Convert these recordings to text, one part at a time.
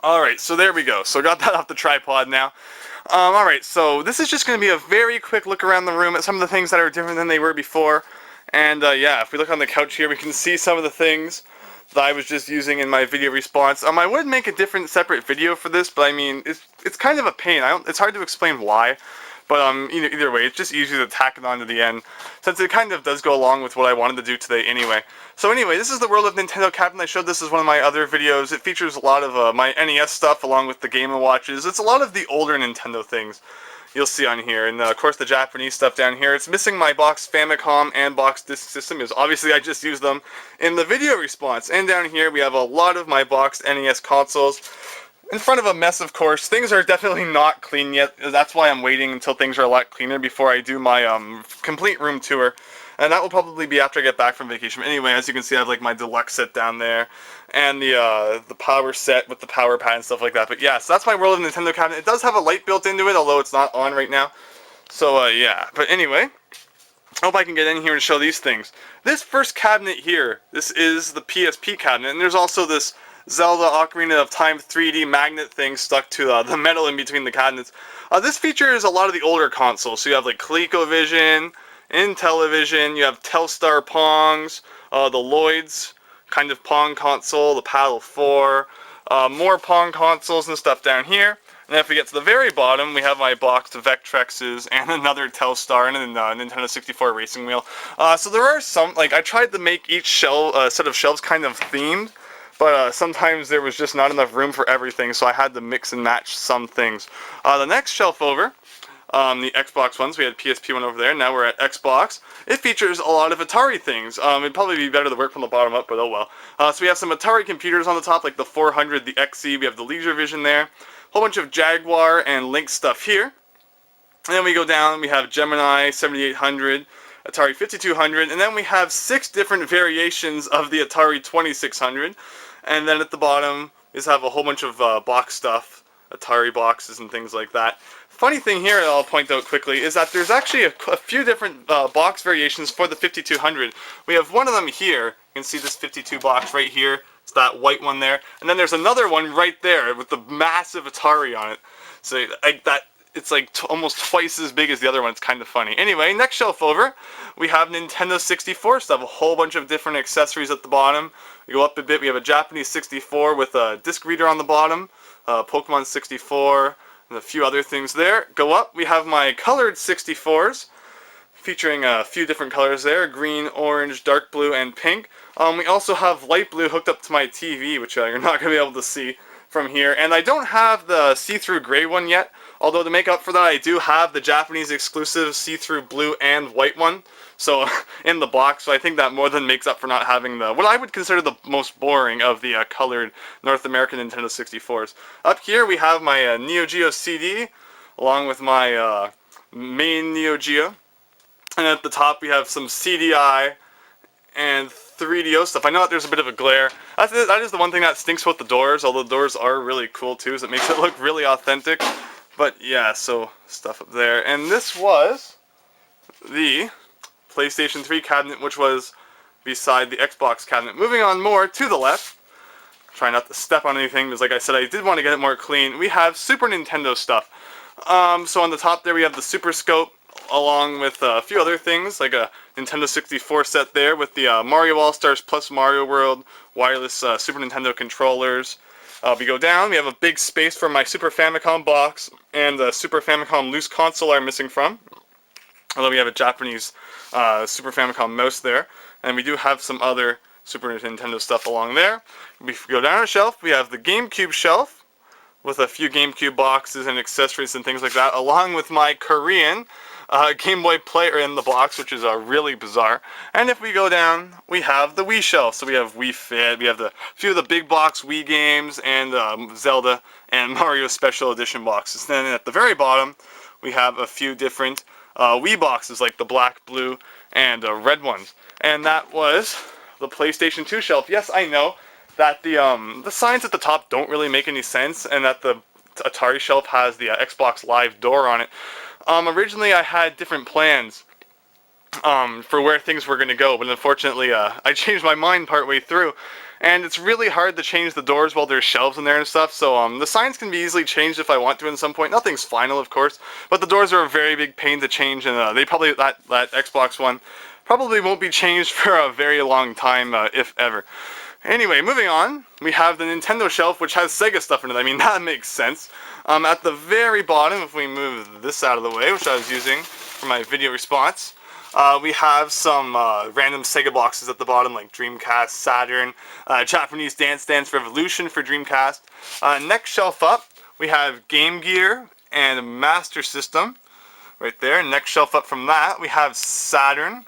Alright, so there we go. So got that off the tripod now. Alright, so this is just going to be a very quick look around the room at some of the things that are different than they were before. And yeah, if we look on the couch here, we can see some of the things that I was just using in my video response. I would make a different separate video for this, but I mean, it's kind of a pain. It's hard to explain why. But either way, it's just easy to tack it on to the end, since it kind of does go along with what I wanted to do today anyway. So anyway, this is the World of Nintendo cabinet. I showed this as one of my other videos. It features a lot of my NES stuff along with the Game & Watches. It's a lot of the older Nintendo things you'll see on here. And of course the Japanese stuff down here. It's missing my box Famicom and box disk system, because obviously I just used them in the video response. And down here we have a lot of my box NES consoles. In front of a mess, of course. Things are definitely not clean yet. That's why I'm waiting until things are a lot cleaner before I do my complete room tour. And that will probably be after I get back from vacation. Anyway, as you can see, I have like my deluxe set down there, and the power set with the power pad and stuff like that. But yeah, so that's my World of Nintendo cabinet. It does have a light built into it, although it's not on right now. So yeah, but anyway, I hope I can get in here and show these things. This first cabinet here, this is the PSP cabinet, and there's also this Zelda Ocarina of Time 3D magnet thing stuck to the metal in between the cabinets. This features a lot of the older consoles. So you have like ColecoVision, Intellivision, you have Telstar Pongs, the Lloyd's kind of Pong console, the Paddle 4, more Pong consoles and stuff down here. And then if we get to the very bottom, we have my boxed Vectrexes and another Telstar and a Nintendo 64 racing wheel. So there are some, like I tried to make each set of shelves kind of themed. But sometimes there was just not enough room for everything, so I had to mix and match some things. The next shelf over, the Xbox ones, we had PSP one over there, now we're at Xbox. It features a lot of Atari things. It'd probably be better to work from the bottom up, but oh well. So we have some Atari computers on the top, like the 400, the XE, we have the Leisure Vision there. A whole bunch of Jaguar and Lynx stuff here. And then we go down, we have Gemini 7800, Atari 5200, and then we have 6 different variations of the Atari 2600. And then at the bottom is have a whole bunch of box stuff, Atari boxes and things like that. Funny thing here that I'll point out quickly is that there's actually a few different box variations for the 5200. We have one of them here. You can see this 52 box right here. It's that white one there. And then there's another one right there with the massive Atari on it. So like that. It's like almost twice as big as the other one. It's kind of funny. Anyway, next shelf over, we have Nintendo 64 stuff. A whole bunch of different accessories at the bottom. We go up a bit. We have a Japanese 64 with a disc reader on the bottom. Pokemon 64 and a few other things there. Go up. We have my colored 64s featuring a few different colors there. Green, orange, dark blue, and pink. We also have light blue hooked up to my TV, which you're not going to be able to see from here. And I don't have the see-through gray one yet. Although to make up for that, I do have the Japanese exclusive see-through blue and white one, so in the box. So I think that more than makes up for not having the what I would consider the most boring of the colored North American Nintendo 64s. Up here we have my Neo Geo CD, along with my main Neo Geo, and at the top we have some CDI and 3DO stuff. I know that there's a bit of a glare. That is the one thing that stinks with the doors. Although the doors are really cool too, so it makes it look really authentic. But yeah, so stuff up there. And this was the PlayStation 3 cabinet, which was beside the Xbox cabinet. Moving on more to the left. Try not to step on anything, because like I said, I did want to get it more clean. We have Super Nintendo stuff. So on the top there we have the Super Scope, along with a few other things, like a Nintendo 64 set there with the Mario All-Stars plus Mario World, wireless Super Nintendo controllers. We go down, we have a big space for my Super Famicom box, and the Super Famicom loose console I'm missing from. Although we have a Japanese Super Famicom mouse there. And we do have some other Super Nintendo stuff along there. If we go down a shelf, we have the Gamecube Shelf, with a few GameCube boxes and accessories and things like that, along with my Korean Game Boy player in the box, which is really bizarre. And if we go down, we have the Wii shelf. So we have Wii Fit, we have a few of the big box Wii games, and Zelda and Mario Special Edition boxes. Then at the very bottom, we have a few different Wii boxes, like the black, blue, and red ones. And that was the PlayStation 2 shelf. Yes, I know that the signs at the top don't really make any sense, and that the Atari shelf has the Xbox Live door on it. Originally I had different plans for where things were going to go, but unfortunately I changed my mind partway through, and it's really hard to change the doors while there's shelves in there and stuff, so the signs can be easily changed if I want to at some point. Nothing's final, of course, but the doors are a very big pain to change, and they probably, that Xbox One probably won't be changed for a very long time, if ever. Anyway, moving on, we have the Nintendo shelf, which has Sega stuff in it. I mean, that makes sense. At the very bottom, if we move this out of the way, which I was using for my video response, we have some random Sega boxes at the bottom, like Dreamcast, Saturn, Japanese Dance Dance Revolution for Dreamcast. Next shelf up, we have Game Gear and Master System, right there. Next shelf up from that, we have Saturn.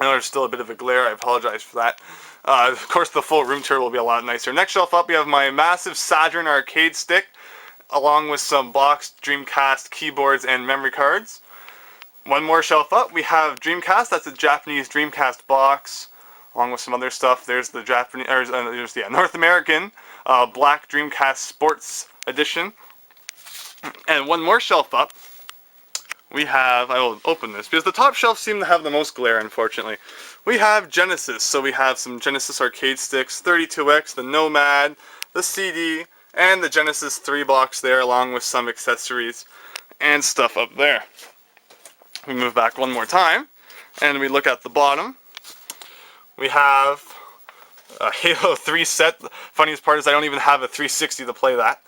I know there's still a bit of a glare, I apologize for that. Of course, the full room tour will be a lot nicer. Next shelf up, we have my massive Saturn arcade stick, along with some boxed Dreamcast keyboards and memory cards. One more shelf up, we have Dreamcast. That's a Japanese Dreamcast box, along with some other stuff. There's the Japanese, there's the North American Black Dreamcast Sports Edition. And one more shelf up, we have, I will open this, because the top shelf seem to have the most glare, unfortunately. We have Genesis, so we have some Genesis arcade sticks, 32X, the Nomad, the CD, and the Genesis 3 box there, along with some accessories and stuff up there. We move back one more time, and we look at the bottom. We have a Halo 3 set. The funniest part is I don't even have a 360 to play that.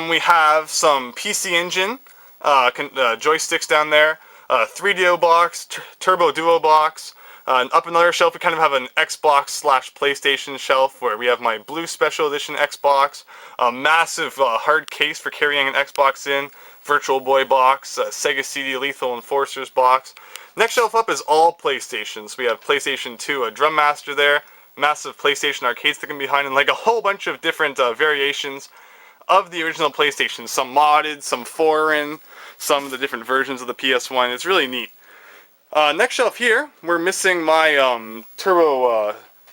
We have some PC Engine joysticks down there, 3DO box, Turbo Duo box. Up another shelf, we kind of have an Xbox / PlayStation shelf where we have my Blue Special Edition Xbox, a massive hard case for carrying an Xbox in, Virtual Boy box, Sega CD Lethal Enforcers box. Next shelf up is all PlayStations. We have PlayStation 2, a Drum Master there, massive PlayStation arcade sticking behind, and like a whole bunch of different variations of the original PlayStation. Some modded, some foreign, some of the different versions of the PS1. It's really neat. Next shelf here, we're missing my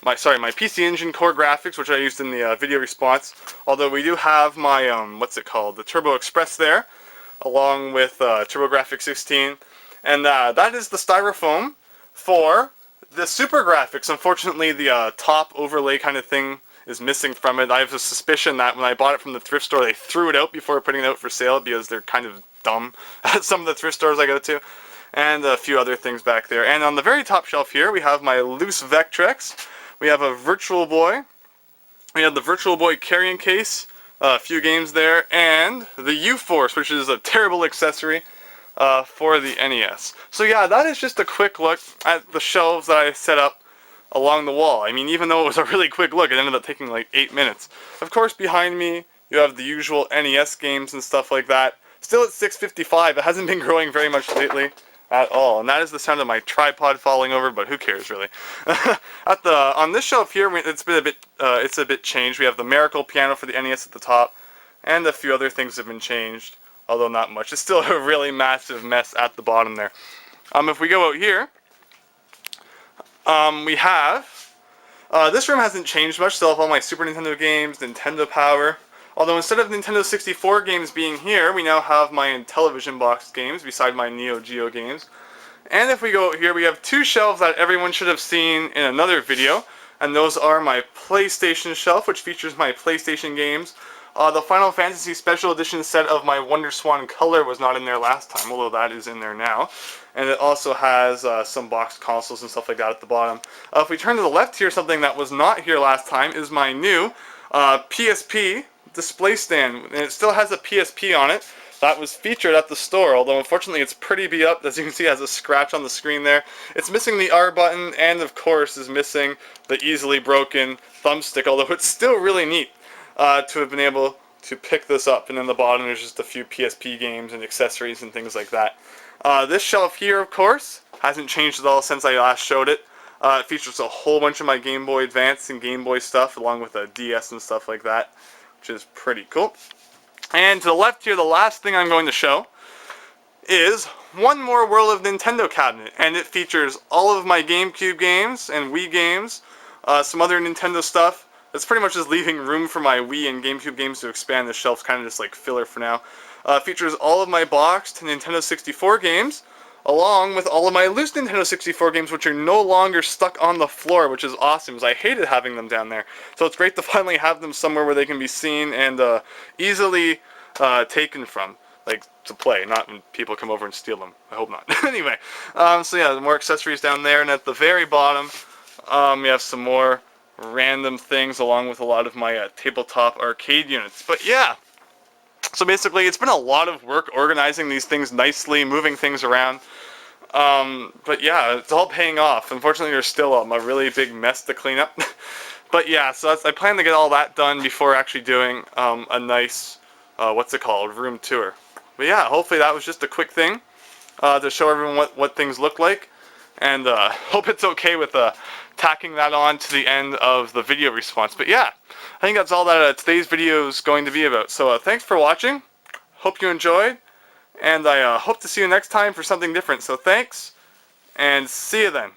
my PC Engine core graphics, which I used in the video response. Although we do have my what's it called, the Turbo Express there, along with TurboGrafx 16, and that is the styrofoam for the Super Graphics. Unfortunately, the top overlay kind of thing is missing from it. I have a suspicion that when I bought it from the thrift store, they threw it out before putting it out for sale because they're kind of dumb at some of the thrift stores I go to. And a few other things back there. And on the very top shelf here, we have my loose Vectrex. We have a Virtual Boy. We have the Virtual Boy carrying case, a few games there, and the U-Force, which is a terrible accessory for the NES. So yeah, that is just a quick look at the shelves that I set up along the wall. I mean, even though it was a really quick look, it ended up taking like 8 minutes. Of course, behind me, you have the usual NES games and stuff like that. Still at 655, it hasn't been growing very much lately at all, and that is the sound of my tripod falling over, but who cares really. On this shelf here, it's a bit changed. We have the Miracle piano for the NES at the top, and a few other things have been changed, although not much. It's still a really massive mess at the bottom there. If we go out here, we have this room hasn't changed much. Still have all my Super Nintendo games, Nintendo Power. Although instead of Nintendo 64 games being here, we now have my Intellivision box games beside my Neo Geo games. And if we go out here, we have two shelves that everyone should have seen in another video. And those are my PlayStation shelf, which features my PlayStation games. The Final Fantasy Special Edition set of my Wonder Swan Color was not in there last time, although that is in there now. And it also has some boxed consoles and stuff like that at the bottom. If we turn to the left here, something that was not here last time is my new PSP display stand, and it still has a PSP on it. That was featured at the store, although unfortunately it's pretty beat up. As you can see, it has a scratch on the screen there. It's missing the R button, and of course is missing the easily broken thumbstick, although it's still really neat to have been able to pick this up. And in the bottom there's just a few PSP games and accessories and things like that. This shelf here, of course, hasn't changed at all since I last showed it. It features a whole bunch of my Game Boy Advance and Game Boy stuff, along with a DS and stuff like that, which is pretty cool. And to the left here, the last thing I'm going to show is one more World of Nintendo cabinet, and it features all of my GameCube games and Wii games, some other Nintendo stuff. It's pretty much just leaving room for my Wii and GameCube games to expand. The shelf's kind of just like filler for now. Features all of my boxed Nintendo 64 games, along with all of my loose Nintendo 64 games, which are no longer stuck on the floor, which is awesome, because I hated having them down there. So it's great to finally have them somewhere where they can be seen and easily taken from, like, to play, not when people come over and steal them. I hope not. Anyway, so yeah, more accessories down there, and at the very bottom, we have some more random things along with a lot of my tabletop arcade units. But yeah, so basically it's been a lot of work organizing these things nicely, moving things around. But yeah, it's all paying off. Unfortunately, there's still a really big mess to clean up. But yeah, so I plan to get all that done before actually doing a nice, what's it called, room tour. But yeah, hopefully that was just a quick thing to show everyone what things look like. And hope it's okay with tacking that on to the end of the video response. But yeah, I think that's all that today's video is going to be about. So thanks for watching. Hope you enjoyed. And I hope to see you next time for something different. So thanks, and see you then.